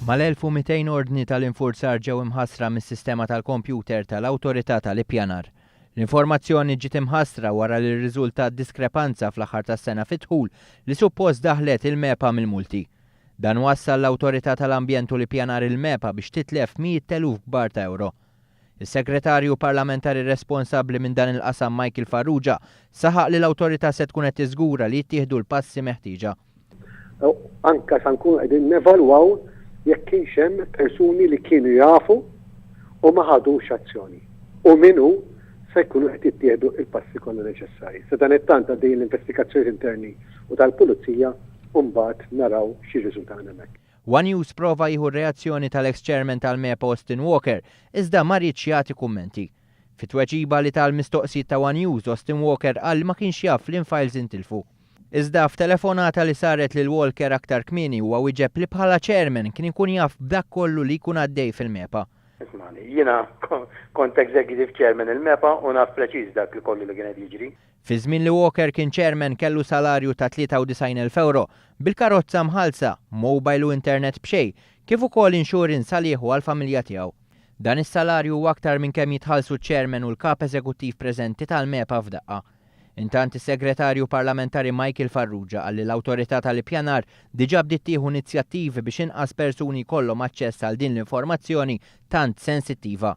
Mal-1200 ordni tal-infurzar ġew imħassra mis-sistema tal-kompjuter tal-Awtorità tal-Ippjanar. L-informazzjoni ġiet imħassra wara li rriżultat diskrepanza fl-aħħar tas-sena fit-dħul li suppost daħlet il-MEPA mill-multi. Dan wassal l-Awtorità tal-Ambjent u l-Ippjanar il-MEPA biex titlef 100,000 kbar ta' euro. Is-Segretarju Parlamentari responsabbli minn dan il-qasam Michael Farrugia saħaq li l-Awtorità se tkun qed tiżgura li jittieħdu l-passi meħtieġa. Anka sa nkunu qegħdin nevalwaw jekk kienx hemm persuni li kienu jafu u ma ħadux azzjoni. U minnu se jkunu qed jittieħdu il-passi kollha neċessarji. Se dan it-tant għaddej l-investigazzjoni interni u tal-Pulizija u mbagħad naraw xi riżultat minn hemmhekk. One News prova jieħu reazzjoni tal-ex-chairman tal-MEPA Austin Walker iżda ma rridx jagħti kummenti. Fit-tweġiba li tal-mistoqsijiet ta' One News, Austin Walker qal ma kienx jaf l-infiles intilfu. Iżda f'telefonata li saret lil Walker aktar kmieni huwa wieġeb li bħala chairman kien ikun jaf b'dak kollu li jkun għaddej fil-MEPA. Jiena kont executive chairman il-MEPA u naf preċiż dak li kollu li kien qed jiġri. Fi żmien li Walker kien chairman kellu salarju ta' 93,000 euro bil-karozza mħalsa, mobile u internet b'xejn, kif ukoll insurance għalieħu għall-familja tiegħu. Dan is-salarju huwa aktar minn kemm jitħallsu ċ-chairman u l-kap eżekuttiv preżenti tal-MEPA f'daqqa. Intant is-Segretarju Parlamentari Michael Farrugia qal li l-Awtorità tal-Ippjanar diġà bdiet tieħu inizjattivi biex inqas persuni jkollhom aċċess għal din l-informazzjoni tant sensittiva.